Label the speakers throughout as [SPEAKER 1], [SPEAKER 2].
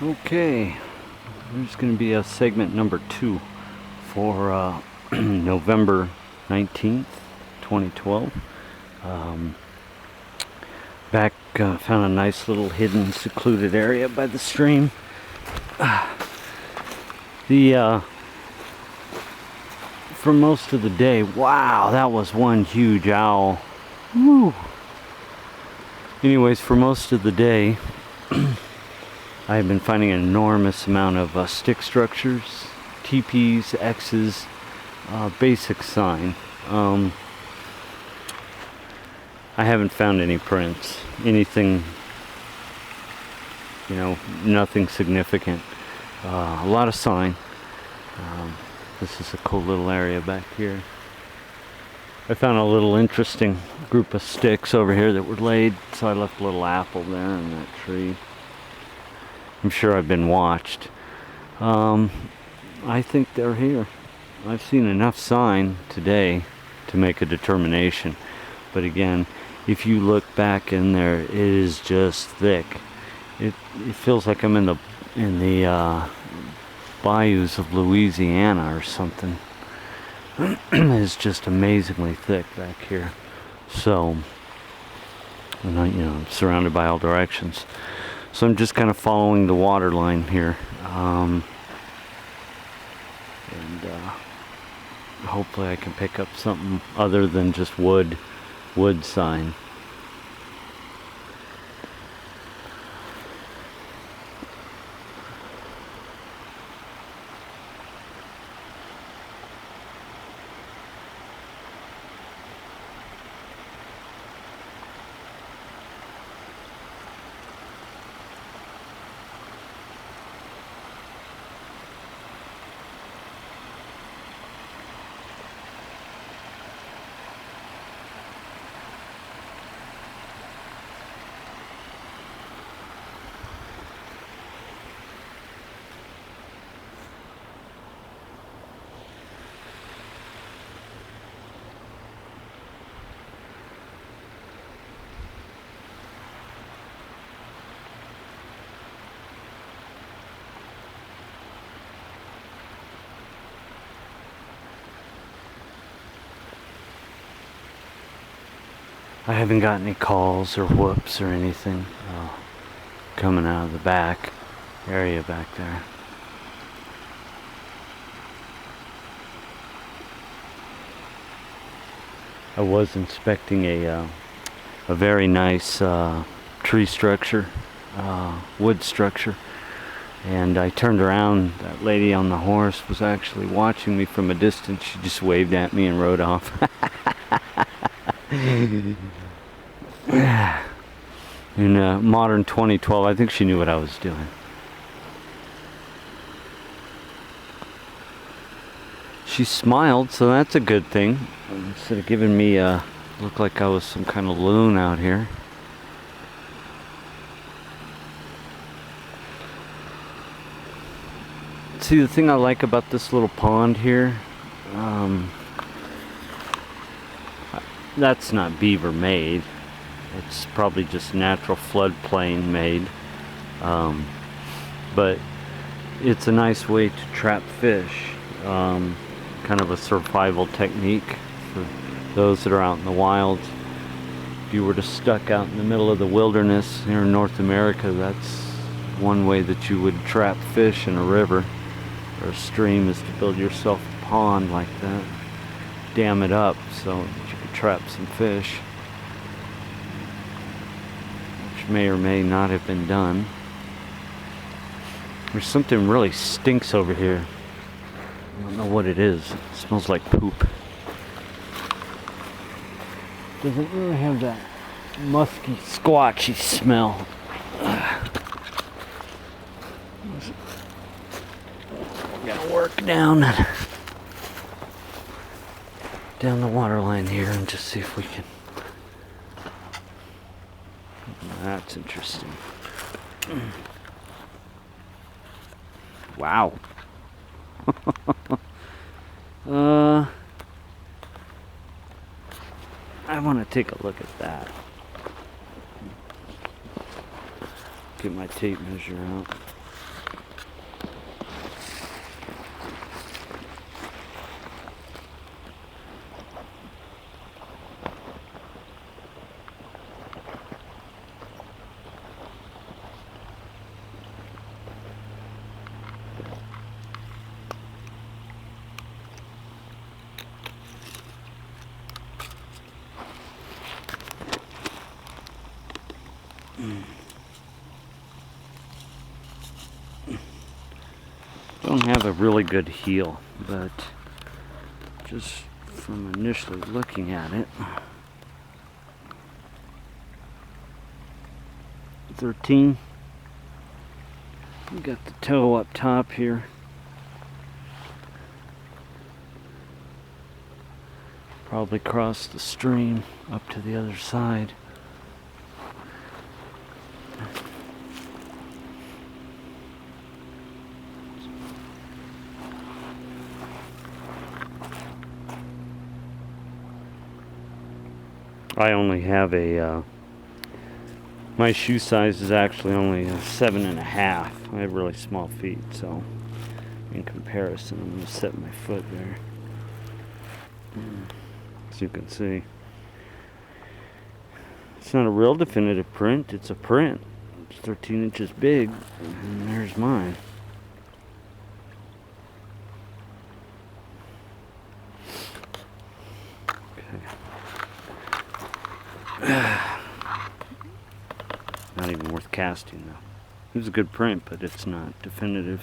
[SPEAKER 1] Okay, there's going to be a segment number 2 for November 19th, 2012. Found a nice little hidden, secluded area by the stream. For most of the day, wow, that was one huge owl. Woo. Anyways, for most of the day, I have been finding an enormous amount of stick structures, teepees, X's, basic sign. I haven't found any prints, anything, nothing significant. A lot of sign. This is a cool little area back here. I found a little interesting group of sticks over here that were laid, so I left a little apple there in that tree. I'm sure I've been watched. I think they're here. I've seen enough sign today to make a determination. But again, if you look back in there, it is just thick. It feels like I'm in the bayous of Louisiana or something. It's just amazingly thick back here. So, and I'm surrounded by all directions. So I'm just kind of following the water line here. Hopefully I can pick up something other than just wood sign. I haven't got any calls or whoops or anything coming out of the back area back there. I was inspecting a very nice tree structure, wood structure, and I turned around. That lady on the horse was actually watching me from a distance. She just waved at me and rode off. In modern 2012, I think she knew what I was doing. She smiled, so that's a good thing. Instead of giving me look like I was some kind of loon out here. See, the thing I like about this little pond here, that's not beaver made. It's probably just natural floodplain made. But it's a nice way to trap fish. Kind of a survival technique for those that are out in the wild. If you were to stuck out in the middle of the wilderness here in North America, that's one way that you would trap fish in a river or a stream, is to build yourself a pond like that. Dam it up so that you could trap some fish, which may or may not have been done. There's something really stinks over here. I don't know what it is. It smells like poop. Doesn't really have that musky, squatchy smell. Gotta work down the water line here and just see if we can. That's interesting. Wow. I want to take a look at that. Get my tape measure out. Don't have a really good heel, but just from initially looking at it, 13. We got the toe up top here. Probably crossed the stream up to the other side. I only have my shoe size is actually only a 7.5. I have really small feet, so in comparison, I'm going to set my foot there. As you can see, it's not a real definitive print, it's a print. It's 13 inches big, and there's mine. Not even worth casting though. It was a good print, but it's not definitive.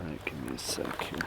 [SPEAKER 1] Alright, give me a sec here.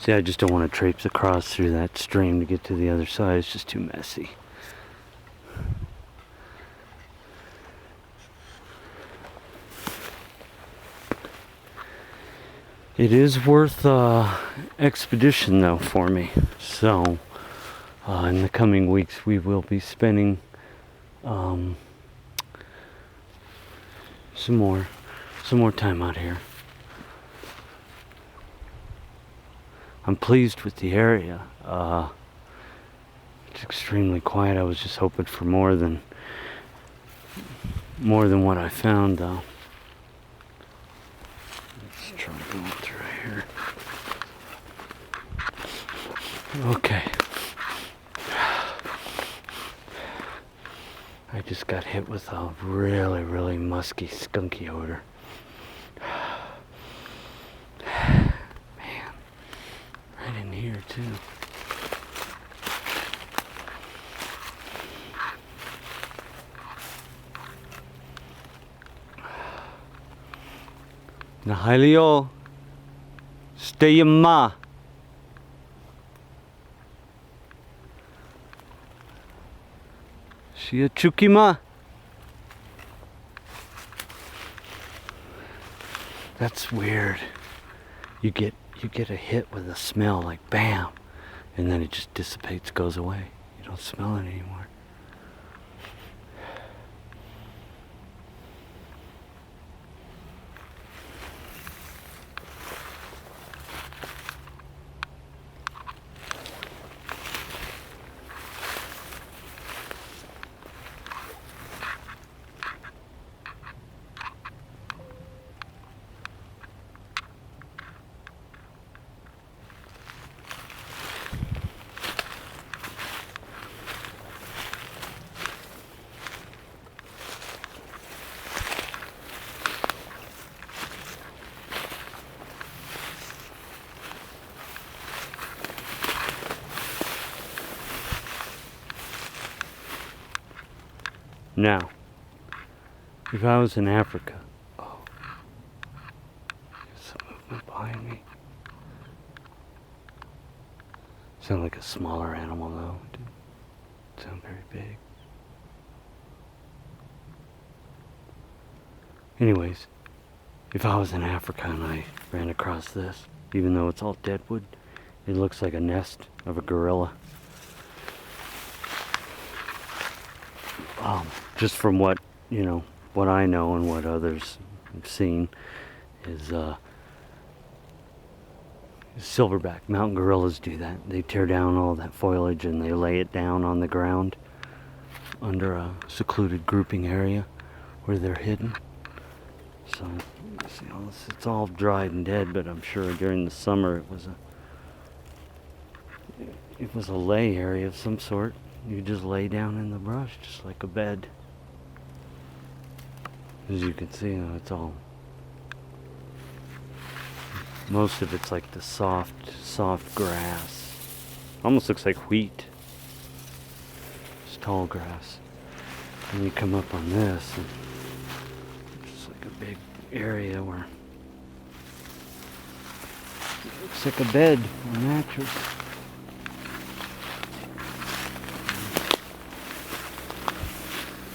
[SPEAKER 1] See, I just don't want to traipse across through that stream to get to the other side. It's just too messy. It is worth expedition though for me. So in the coming weeks we will be spending some more time out here. I'm pleased with the area. It's extremely quiet. I was just hoping for more than what I found, though. Let's try going through here. Okay. I just got hit with a really, really musky, skunky odor. Here too. Nahalio, stay ma. Shia chukima. That's weird. You get a hit with a smell like bam, and then it just dissipates, goes away. You don't smell it anymore. Now, if I was in Africa, there's some movement behind me. Sound like a smaller animal though. Didn't sound very big. Anyways, if I was in Africa and I ran across this, even though it's all deadwood, it looks like a nest of a gorilla. Just from what, what I know and what others have seen is silverback mountain gorillas do that. They tear down all that foliage and they lay it down on the ground under a secluded grouping area where they're hidden. So see, it's all dried and dead, but I'm sure during the summer it was a lay area of some sort. You just lay down in the brush just like a bed. As you can see, it's all, most of it's like the soft grass. Almost looks like wheat. It's tall grass. And you come up on this, and it's like a big area where it looks like a bed, a mattress.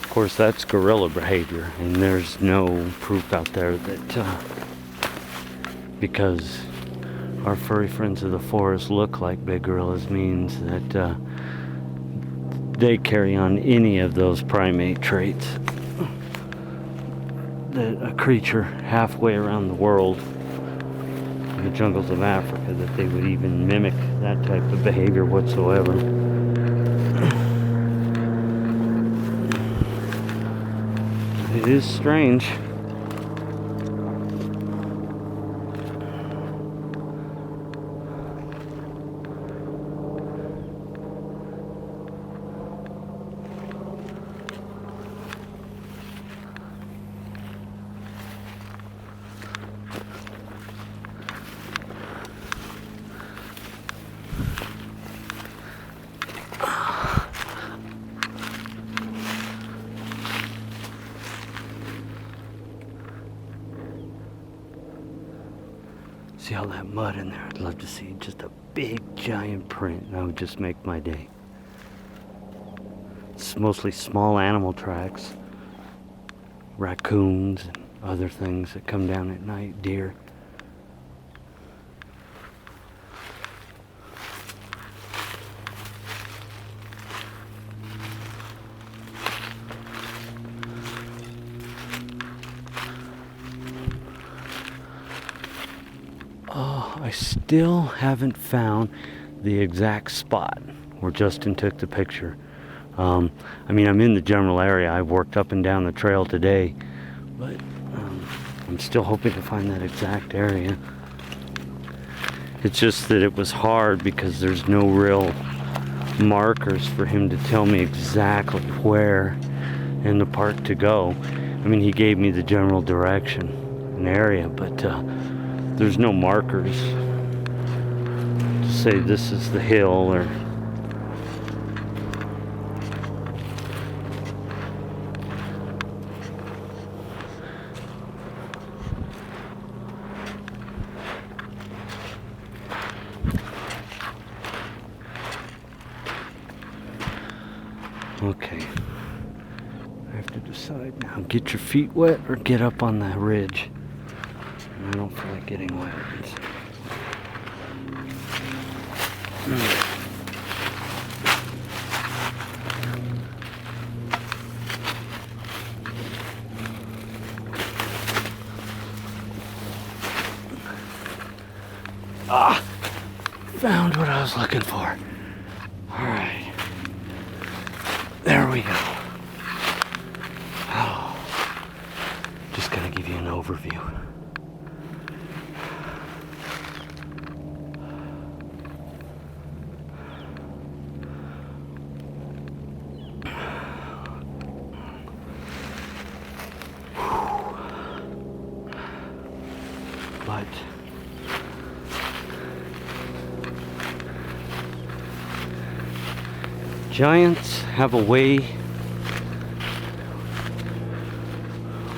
[SPEAKER 1] Of course, that's gorilla behavior, and there's no proof out there that because our furry friends of the forest look like big gorillas means that they carry on any of those primate traits. That a creature halfway around the world in the jungles of Africa, that they would even mimic that type of behavior whatsoever. It is strange. See all that mud in there? I'd love to see just a big giant print. That would just make my day. It's mostly small animal tracks. Raccoons and other things that come down at night. Deer. I still haven't found the exact spot where Justin took the picture. I'm in the general area. I've worked up and down the trail today, but I'm still hoping to find that exact area. It's just that it was hard because there's no real markers for him to tell me exactly where in the park to go. He gave me the general direction and area, but there's no markers to say this is the hill or okay. I have to decide now. Get your feet wet or get up on that ridge. I don't feel like getting wet. Found what I was looking for. Alright. There we go. Just gonna give you an overview. But giants have a way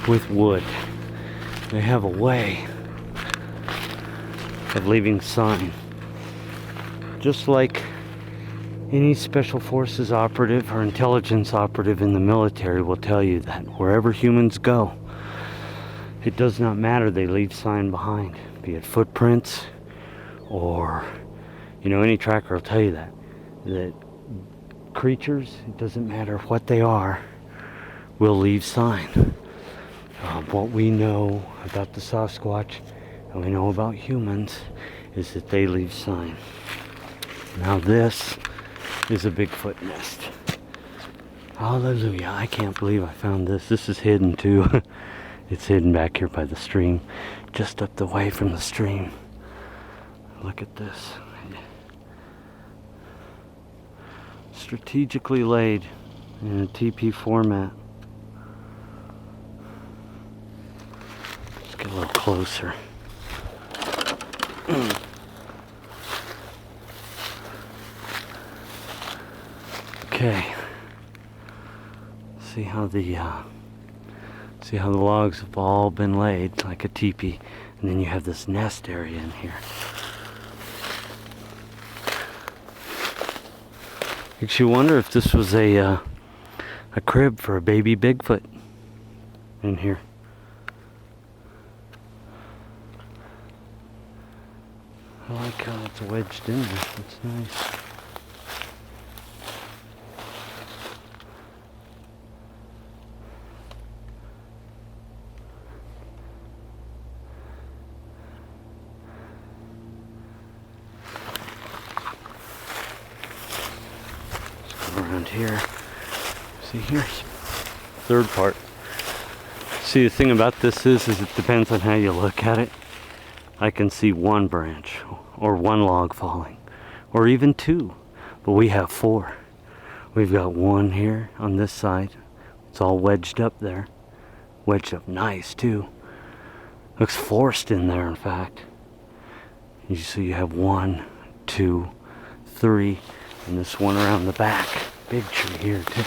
[SPEAKER 1] with wood. They have a way of leaving sign. Just like any special forces operative or intelligence operative in the military will tell you that wherever humans go, it does not matter. They leave sign behind, be it footprints or, any tracker will tell you that creatures, it doesn't matter what they are, will leave sign. What we know about the Sasquatch and we know about humans is that they leave sign. Now this is a Bigfoot nest. Hallelujah. I can't believe I found this. This is hidden too. It's hidden back here by the stream, just up the way from the stream. Look at this. Strategically laid in a TP format. Let's get a little closer. Okay. See how the logs have all been laid like a teepee, and then you have this nest area in here. Makes you wonder if this was a crib for a baby Bigfoot in here. I like how it's wedged in there. That's nice. Around here. See, here's third part. See, the thing about this is it depends on how you look at it. I can see one branch or one log falling, or even two, but we have four. We've got one here on this side. It's all wedged up there. Wedged up nice too. Looks forced in there, in fact. So you have 1, 2, 3, and this one around the back. Big tree here too.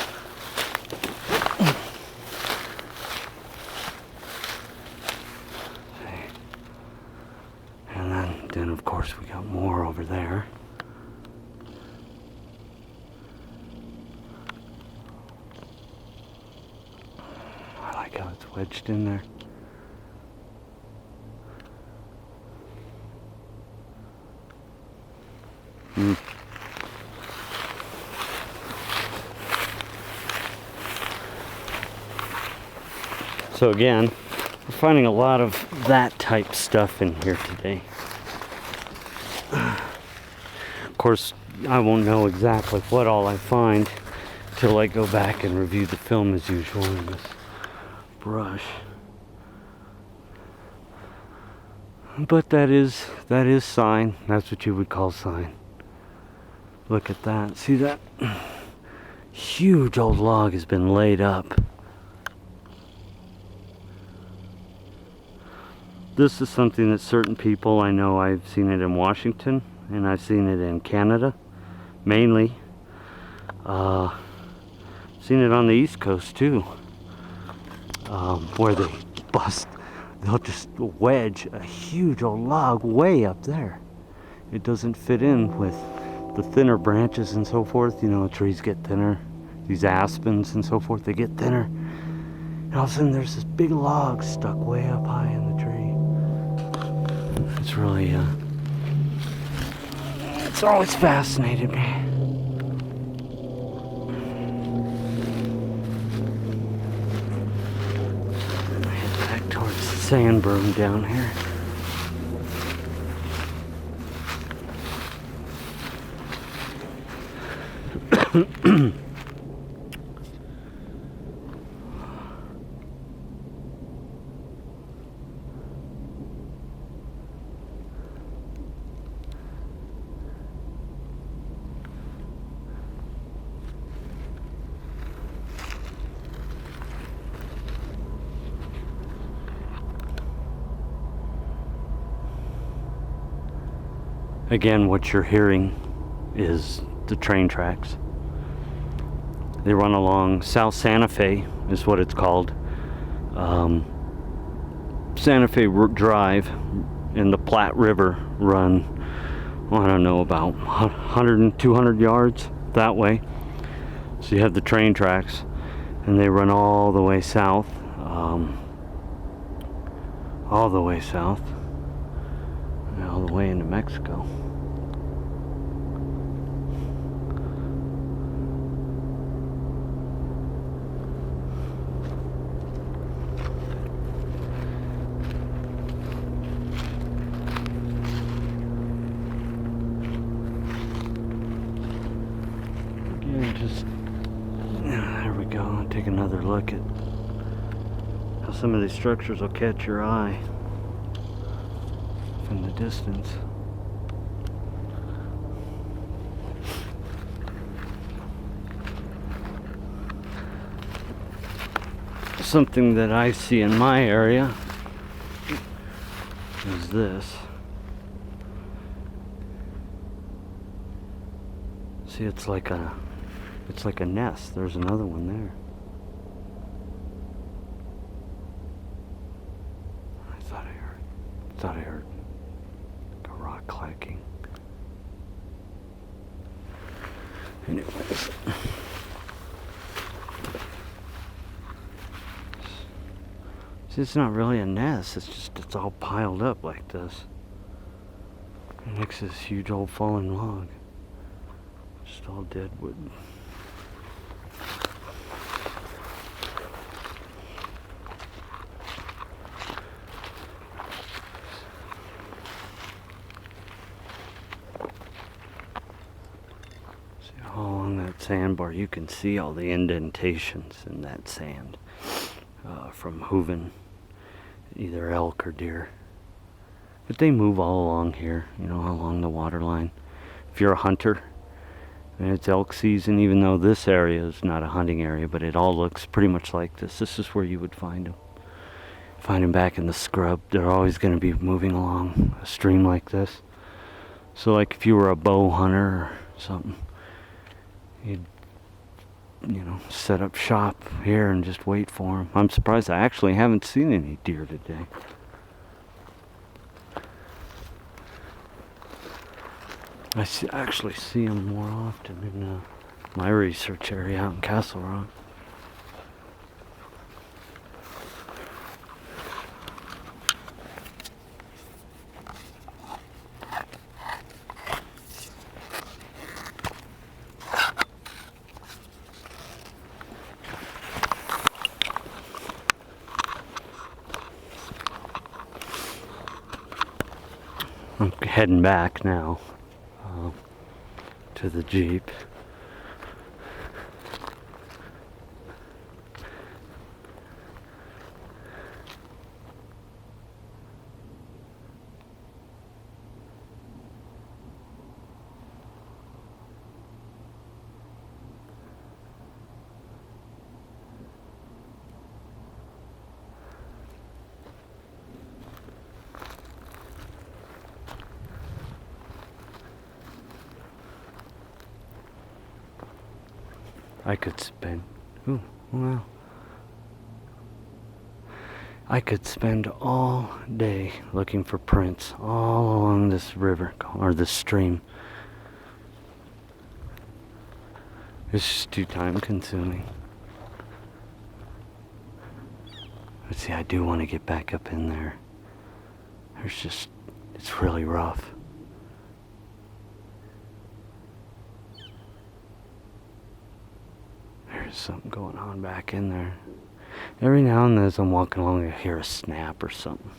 [SPEAKER 1] And then of course we got more over there. I like how it's wedged in there. So again, we're finding a lot of that type stuff in here today. Of course, I won't know exactly what all I find till I go back and review the film as usual in this brush. But that is sign. That's what you would call sign. Look at that. See that? Huge old log has been laid up. This is something that certain people, I know I've seen it in Washington and I've seen it in Canada mainly. Seen it on the East Coast too, where they'll just wedge a huge old log way up there. It doesn't fit in with the thinner branches and so forth. Trees get thinner, these aspens and so forth, they get thinner, and all of a sudden there's this big log stuck way up high in the tree. It's really it's always fascinated me. I head back towards the sand berm down here. Again, what you're hearing is the train tracks. They run along South Santa Fe, is what it's called. Santa Fe Drive and the Platte River run, I don't know, about 100 and 200 yards that way. So you have the train tracks, and they run all the way south. all the way south and all the way into Mexico. Again, just there we go. Take another look at how some of these structures will catch your eye from the distance. Something that I see in my area is this. See, it's like a nest. There's another one there. I heard like a rock clacking. Anyways. See, it's not really a nest, it's all piled up like this. And next to this huge old fallen log. Just all dead wood. Sandbar, you can see all the indentations in that sand from hooving either elk or deer. But they move all along here, you know, along the water line. If you're a hunter and it's elk season, even though this area is not a hunting area, but it all looks pretty much like this. This is where you would find them. Find them back in the scrub. They're always going to be moving along a stream like this. So like if you were a bow hunter or something, you'd, you know, set up shop here and just wait for them. I'm surprised I actually haven't seen any deer today. I actually see them more often in my research area out in Castle Rock. I'm heading back now to the Jeep. I could spend, I could spend all day looking for prints all along this river or this stream. It's just too time consuming. But see, I do want to get back up in there. It's really rough. There's something going on back in there. Every now and then as I'm walking along, I hear a snap or something.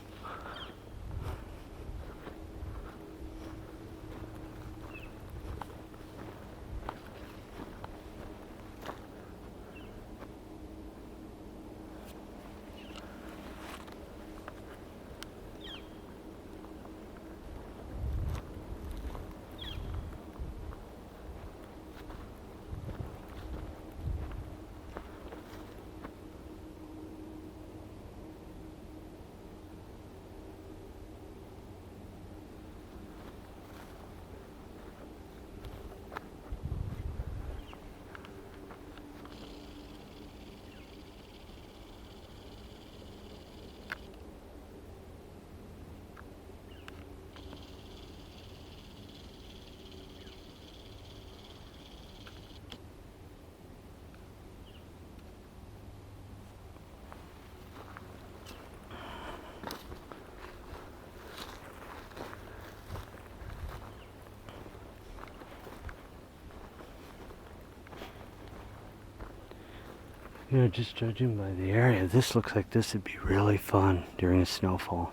[SPEAKER 1] You know, just judging by the area, this looks like this would be really fun during a snowfall.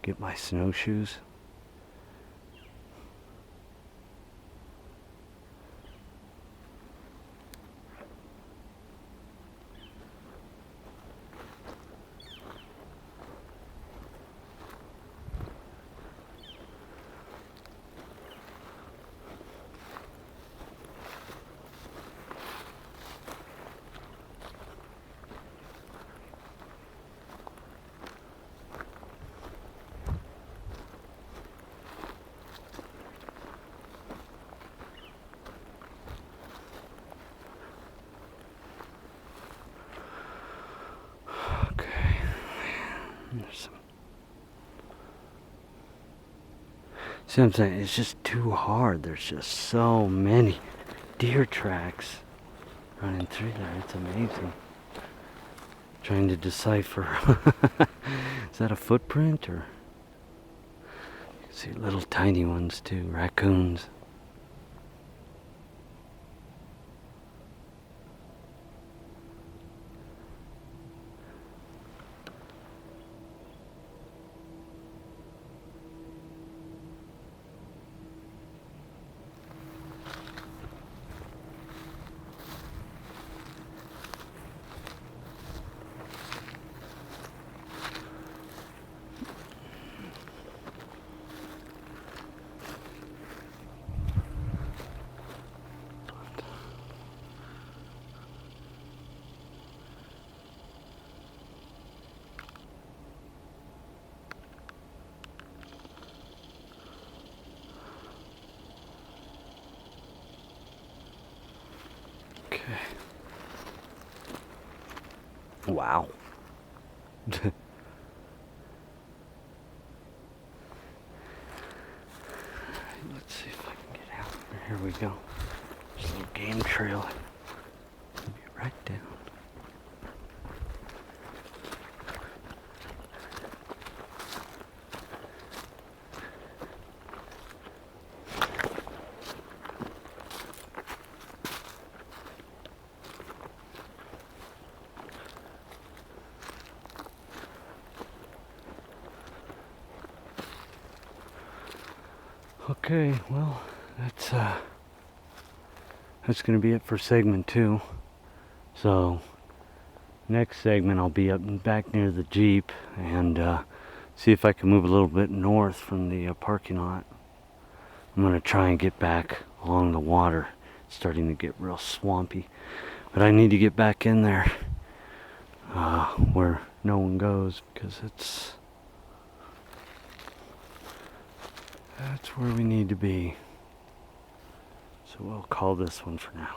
[SPEAKER 1] Get my snowshoes. See what I'm saying? It's just too hard. There's just so many deer tracks running through there. It's amazing. Trying to decipher. Is that a footprint or? You can see little tiny ones too, raccoons. Wow. Let's see if I can get out. Here we go. There's a little game trail. It'll be right down. Okay, well, that's gonna be it for segment 2. So next segment I'll be up and back near the Jeep and see if I can move a little bit north from the parking lot. I'm gonna try and get back along the water. It's starting to get real swampy, but I need to get back in there where no one goes, because that's where we need to be. So we'll call this one for now.